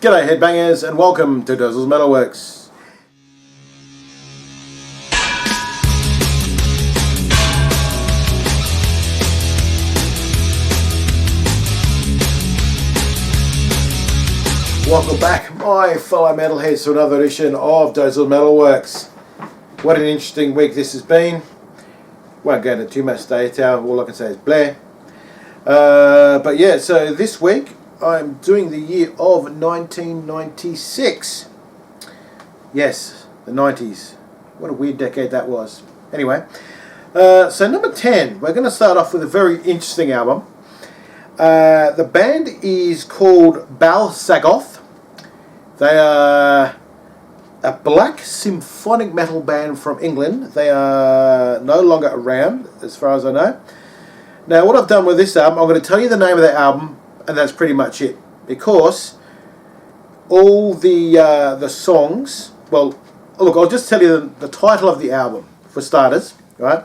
G'day headbangers and welcome to Dozzle's Metalworks. Welcome back my fellow metalheads to another edition of Dozzle's Metalworks. What an interesting week this has been. Won't go into too much detail, all I can say is Blair. But yeah, so this week I'm doing the year of 1996. Yes, the 90s. What a weird decade that was. Anyway, so number 10, we're going to start off with a very interesting album. The band is called Bal Sago. They are a black symphonic metal band from England. They are no longer around, as far as I know. Now, what I've done with this album, I'm going to tell you the name of the album, and that's pretty much it. Because all the songs, well, look, I'll just tell you the title of the album, for starters, right?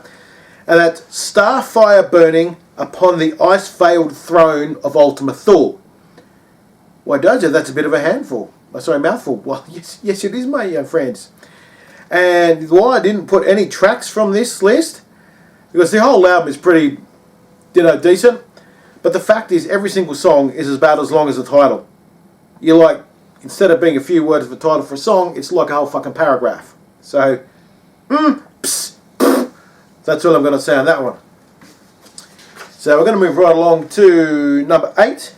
And that's Starfire Burning Upon the Ice-Veiled Throne of Ultima Thule. Why, don't you? That's a bit of a handful. Sorry, mouthful. Well, yes, it is, my young friends. And why I didn't put any tracks from this list, because the whole album is pretty, decent. But the fact is, every single song is about as long as the title. You're like, instead of being a few words of a title for a song, it's like a whole fucking paragraph. So, that's all I'm going to say on that one. So we're going to move right along to number 8.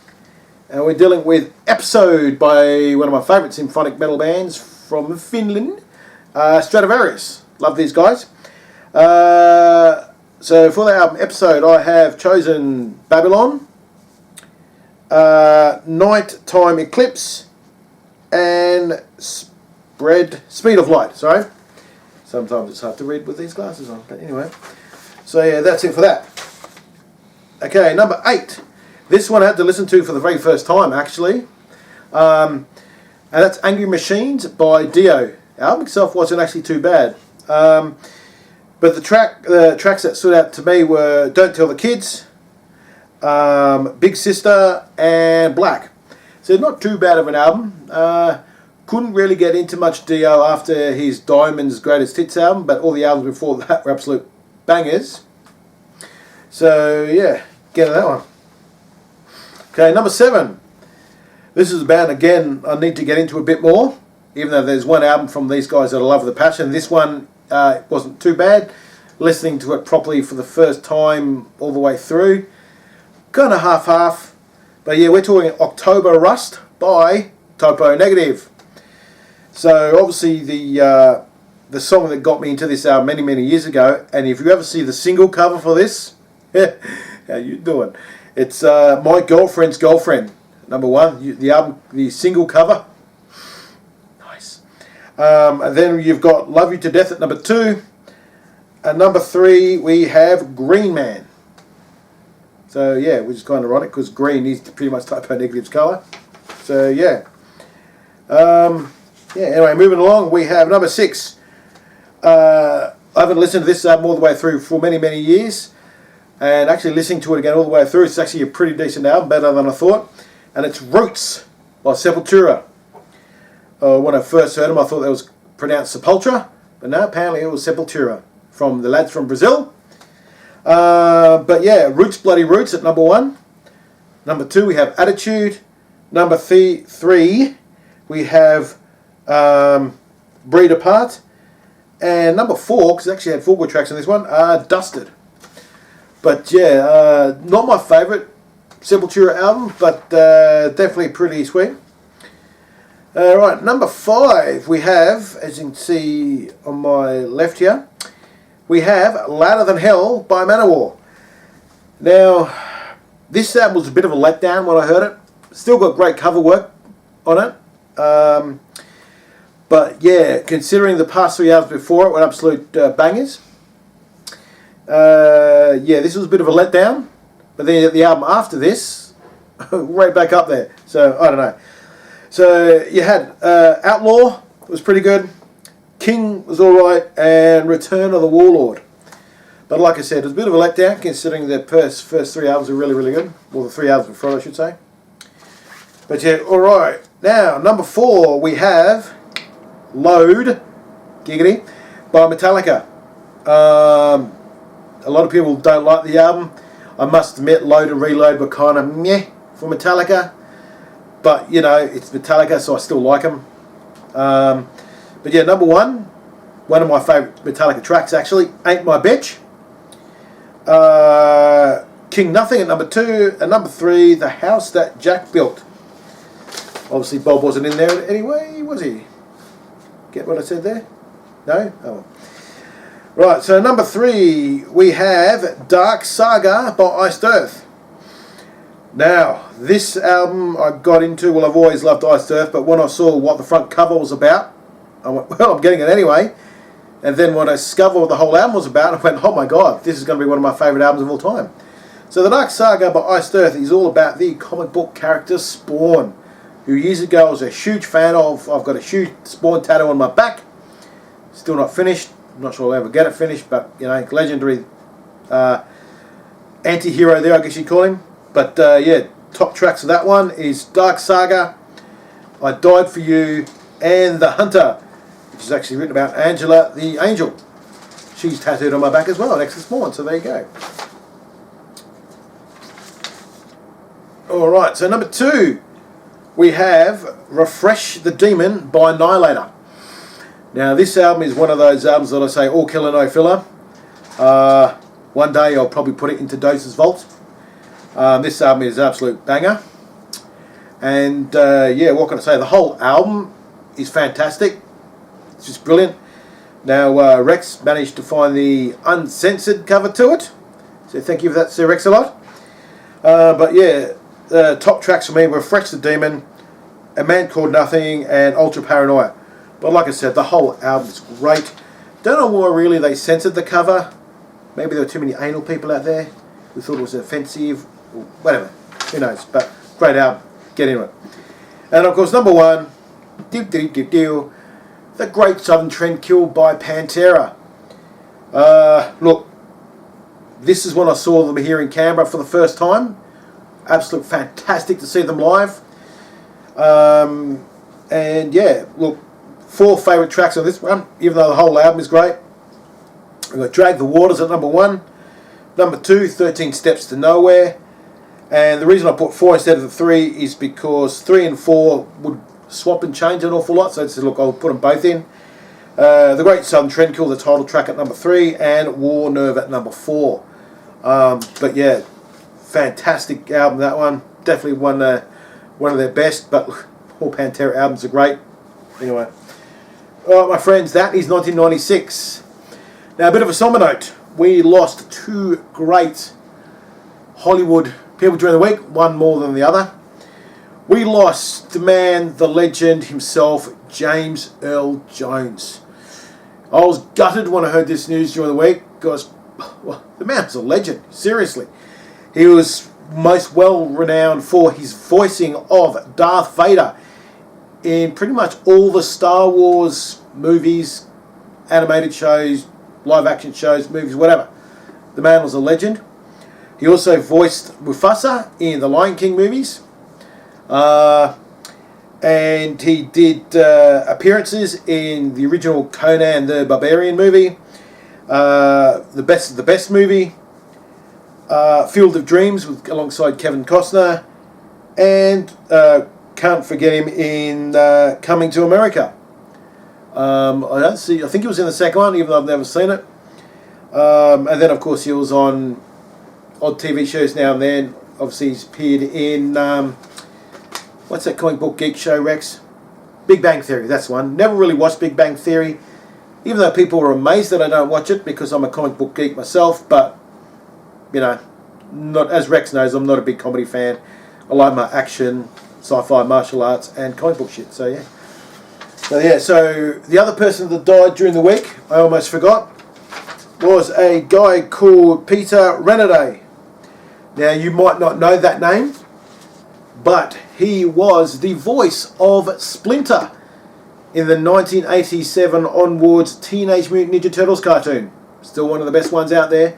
And we're dealing with Episode by one of my favourite symphonic metal bands from Finland, Strat. Love these guys. So for the album Episode, I have chosen Babylon, Nighttime Eclipse, and Speed of Light. Sorry. Sometimes it's hard to read with these glasses on, but anyway. So yeah, that's it for that. Okay, number 8. This one I had to listen to for the very first time, actually. And that's Angry Machines by Dio. The album itself wasn't actually too bad. But the tracks that stood out to me were Don't Tell the Kids, Big Sister, and Black. So not too bad of an album. Couldn't really get into much Dio after his Diamond's Greatest Hits album, but all the albums before that were absolute bangers. So yeah, get that one. Okay, number 7. This is a band, again, I need to get into a bit more, even though there's one album from these guys that I love with a passion. This one wasn't too bad. Listening to it properly for the first time all the way through. Kind of half-half. But yeah, we're talking October Rust by Topo Negative. So obviously the song that got me into this album many, many years ago, and if you ever see the single cover for this, how you doing? It's My Girlfriend's Girlfriend, number 1. The single cover. Nice. And then you've got Love You to Death at number 2. And number 3, we have Green Man. So yeah, which is kind of ironic because green is pretty much Topo Negative's colour. So yeah. Anyway, moving along, we have number 6. I haven't listened to this album all the way through for many, many years. And actually listening to it again all the way through, it's actually a pretty decent album, better than I thought. And it's Roots by Sepultura. When I first heard them, I thought that was pronounced Sepultura, but no, apparently it was Sepultura from the lads from Brazil. But yeah, Roots, Bloody Roots at number 1. Number 2, we have Attitude. Number 3, we have Breed Apart. And number 4, because I actually had 4 good tracks on this one, Dusted. But yeah, not my favourite Sepultura album, but definitely pretty sweet. Right, number 5 we have, as you can see on my left here, we have Louder Than Hell by Manowar. Now, this album was a bit of a letdown when I heard it. Still got great cover work on it. But yeah, considering the past 3 albums before it were absolute bangers. Yeah, this was a bit of a letdown, but then the album after this, right back up there. So I don't know. So you had Outlaw was pretty good, King was all right, and Return of the Warlord. But like I said, it was a bit of a letdown considering the first 3 albums were really, really good. Well, the 3 albums before, I should say. But yeah, all right. Now, number 4, we have Load, giggity, by Metallica. A lot of people don't like the album. I must admit, Load and Reload were kind of meh for Metallica. But, you know, it's Metallica, so I still like them. But yeah, number 1, one of my favourite Metallica tracks actually, Ain't My Bitch. King Nothing at number 2. And number 3, The House That Jack Built. Obviously Bob wasn't in there anyway, was he? Get what I said there? No? Oh. Right, so number 3, we have Dark Saga by Iced Earth. Now, this album I got into, well, I've always loved Iced Earth, but when I saw what the front cover was about, I went, well, I'm getting it anyway. And then when I discovered what the whole album was about, I went, oh my god, this is going to be one of my favourite albums of all time. So the Dark Saga by Iced Earth is all about the comic book character Spawn, who years ago I was a huge fan of. I've got a huge Spawn tattoo on my back. Still not finished. I'm not sure I'll ever get it finished, but, you know, legendary anti-hero there, I guess you'd call him. But, yeah, top tracks of that one is Dark Saga, I Died For You, and The Hunter, which is actually written about Angela the Angel. She's tattooed on my back as well, next to Spawn, so there you go. Alright, so number 2, we have Refresh the Demon by Annihilator. Now, this album is one of those albums that I say all killer, no filler. One day I'll probably put it into Dose's vault. This album is an absolute banger. And, yeah, what can I say? The whole album is fantastic. It's just brilliant. Now, Rex managed to find the uncensored cover to it. So thank you for that, Sir Rex, a lot. But, yeah, top tracks for me were Refresh the Demon, A Man Called Nothing, and Ultra Paranoia. But like I said, the whole album is great. Don't know why really they censored the cover. Maybe there were too many anal people out there who thought it was offensive. Or whatever. Who knows. But great album. Get into it. And of course, number 1, The Great Southern Trendkill by Pantera. Look, this is when I saw them here in Canberra for the first time. Absolute fantastic to see them live. And yeah, look, 4 favourite tracks on this one, even though the whole album is great. We've got Drag the Waters at number 1. Number 2, 13 Steps to Nowhere. And the reason I put 4 instead of the 3 is because 3 and 4 would swap and change an awful lot. So I said, look, I'll put them both in. The Great Southern Trendkill, the title track at number 3, and War Nerve at number 4. But yeah, fantastic album, that one. Definitely one of their best, but all Pantera albums are great. Anyway. Alright, my friends, that is 1996. Now, a bit of a somber note. We lost 2 great Hollywood people during the week, one more than the other. We lost the man, the legend himself, James Earl Jones. I was gutted when I heard this news during the week because, well, the man was a legend, seriously. He was most well renowned for his voicing of Darth Vader in pretty much all the Star Wars movies, animated shows, live action shows, movies, whatever. The man was a legend. He also voiced Mufasa in the Lion King movies. And he did appearances in the original Conan the Barbarian movie, the Best of the Best movie, Field of Dreams alongside Kevin Costner, and can't forget him in Coming to America. I think he was in the second one, even though I've never seen it. And then, of course, he was on odd TV shows now and then. Obviously, he's appeared in what's that comic book geek show, Rex? Big Bang Theory, that's one. Never really watched Big Bang Theory, even though people are amazed that I don't watch it because I'm a comic book geek myself. But you know, not as Rex knows, I'm not a big comedy fan. I like my action, sci-fi, martial arts, and comic book shit. So yeah. So the other person that died during the week, I almost forgot, was a guy called Peter Renaday. Now you might not know that name, but he was the voice of Splinter in the 1987 onwards Teenage Mutant Ninja Turtles cartoon. Still one of the best ones out there.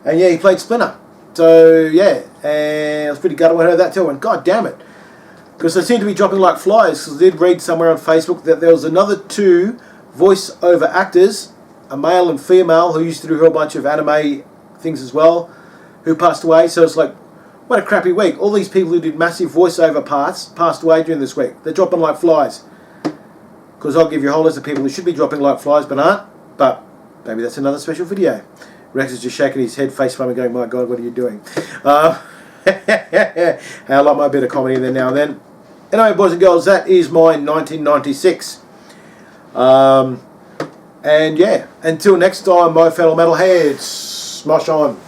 And yeah, he played Splinter. So yeah, and I was pretty gutted when I heard that too. And god damn it, Because they seem to be dropping like flies. Because I did read somewhere on Facebook that there was another 2 voice-over actors, a male and female, who used to do a whole bunch of anime things as well, who passed away. So it's like, what a crappy week. All these people who did massive voiceover parts passed away during this week. They're dropping like flies. Because I'll give you a whole list of people who should be dropping like flies but aren't. But maybe that's another special video. Rex is just shaking his head, face palming, going, my God, what are you doing? I like my bit of comedy in there now and then. Anyway, boys and girls, that is my 1996. And yeah, until next time, my fellow metalheads, smosh on.